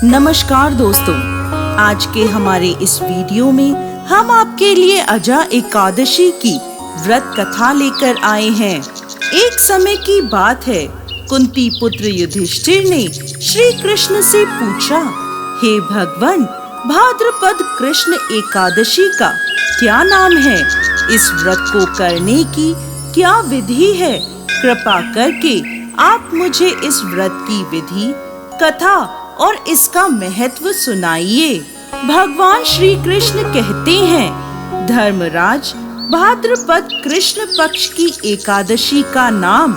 नमस्कार दोस्तों, आज के हमारे इस वीडियो में हम आपके लिए अजा एकादशी की व्रत कथा लेकर आए हैं। एक समय की बात है, कुंती पुत्र युधिष्ठिर ने श्री कृष्ण से पूछा, हे भगवान, भाद्रपद कृष्ण एकादशी का क्या नाम है? इस व्रत को करने की क्या विधि है? कृपा करके आप मुझे इस व्रत की विधि, कथा और इसका महत्व सुनाइए। भगवान श्री कृष्ण कहते हैं, धर्मराज, भाद्रपद कृष्ण पक्ष की एकादशी का नाम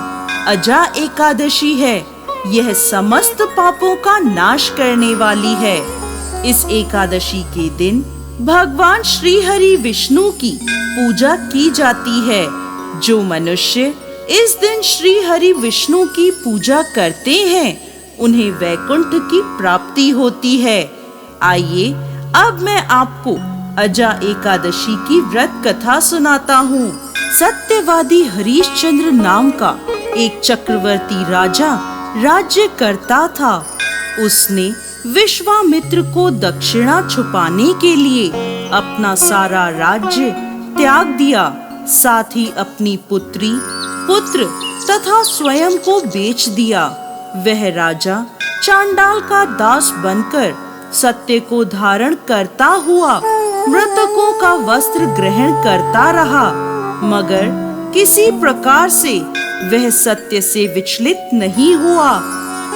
अजा एकादशी है। यह समस्त पापों का नाश करने वाली है। इस एकादशी के दिन भगवान श्री हरि विष्णु की पूजा की जाती है। जो मनुष्य इस दिन श्री हरि विष्णु की पूजा करते हैं, उन्हें वैकुंठ की प्राप्ति होती है। आइए अब मैं आपको अजा एकादशी की व्रत कथा सुनाता हूँ। सत्यवादी हरिश्चंद्र नाम का एक चक्रवर्ती राजा राज्य करता था। उसने विश्वामित्र को दक्षिणा छुपाने के लिए अपना सारा राज्य त्याग दिया, साथ ही अपनी पुत्री, पुत्र तथा स्वयं को बेच दिया। वह राजा चांडाल का दास बनकर सत्य को धारण करता हुआ मृतकों का वस्त्र ग्रहण करता रहा, मगर किसी प्रकार से वह सत्य से विचलित नहीं हुआ।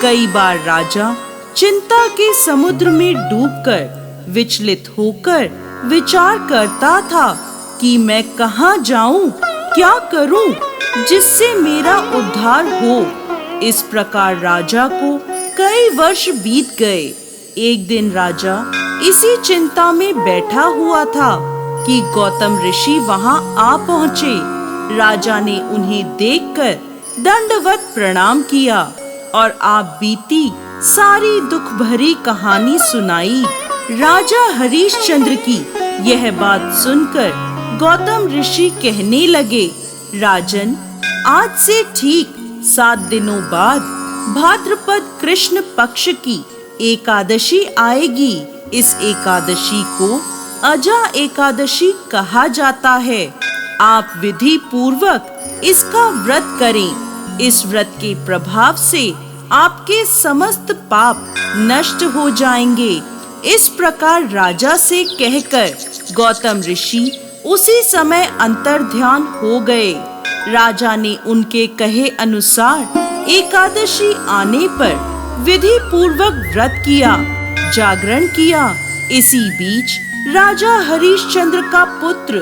कई बार राजा चिंता के समुद्र में डूबकर विचलित होकर विचार करता था कि मैं कहाँ जाऊं, क्या करूं जिससे मेरा उद्धार हो। इस प्रकार राजा को कई वर्ष बीत गए। एक दिन राजा इसी चिंता में बैठा हुआ था कि गौतम ऋषि वहां आ पहुँचे। राजा ने उन्हें देखकर दंडवत प्रणाम किया और आप बीती सारी दुख भरी कहानी सुनाई। राजा हरिश्चंद्र की यह बात सुनकर गौतम ऋषि कहने लगे, राजन, आज से ठीक 7 दिनों बाद भाद्रपद कृष्ण पक्ष की एकादशी आएगी। इस एकादशी को अजा एकादशी कहा जाता है। आप विधि पूर्वक इसका व्रत करें। इस व्रत के प्रभाव से आपके समस्त पाप नष्ट हो जाएंगे। इस प्रकार राजा से कहकर गौतम ऋषि उसी समय अंतर्ध्यान हो गए। राजा ने उनके कहे अनुसार एकादशी आने पर विधि पूर्वक व्रत किया, जागरण किया। इसी बीच राजा हरिश्चंद्र का पुत्र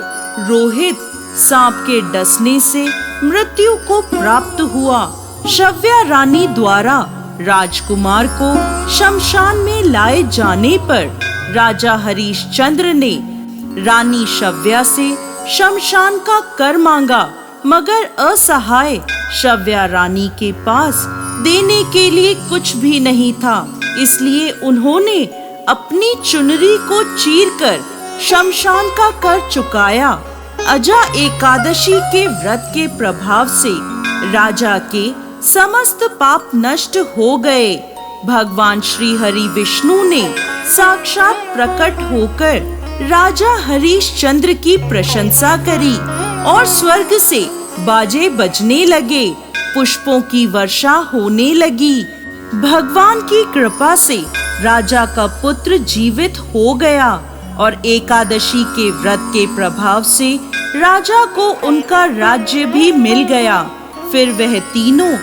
रोहित सांप के डसने से मृत्यु को प्राप्त हुआ। शव्या रानी द्वारा राजकुमार को शमशान में लाए जाने पर राजा हरिश्चंद्र ने रानी शव्या से शमशान का कर मांगा, मगर असहाय शव्या रानी के पास देने के लिए कुछ भी नहीं था। इसलिए उन्होंने अपनी चुनरी को चीरकर शमशान का कर चुकाया। अजा एकादशी के व्रत के प्रभाव से राजा के समस्त पाप नष्ट हो गए। भगवान श्री हरि विष्णु ने साक्षात प्रकट होकर राजा हरिश्चंद्र की प्रशंसा करी और स्वर्ग से बाजे बजने लगे, पुष्पों की वर्षा होने लगी। भगवान की कृपा से राजा का पुत्र जीवित हो गया और एकादशी के व्रत के प्रभाव से राजा को उनका राज्य भी मिल गया। फिर वह तीनों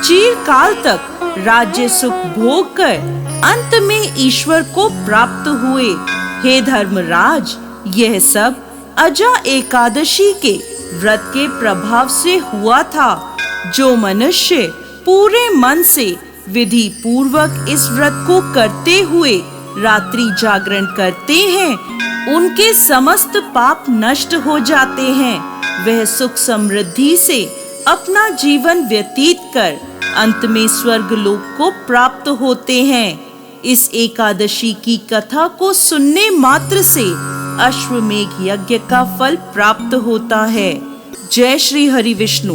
चिरकाल तक राज्य सुख भोग कर अंत में ईश्वर को प्राप्त हुए। हे धर्मराज, यह सब अजा एकादशी के व्रत के प्रभाव से हुआ था। जो मनुष्य पूरे मन से विधि पूर्वक इस व्रत को करते हुए रात्रि जागरण करते हैं, उनके समस्त पाप नष्ट हो जाते हैं। वह सुख समृद्धि से अपना जीवन व्यतीत कर अंत में स्वर्ग लोक को प्राप्त होते हैं। इस एकादशी की कथा को सुनने मात्र से अश्वमेघ यज्ञ का फल प्राप्त होता है। जय श्री हरि विष्णु।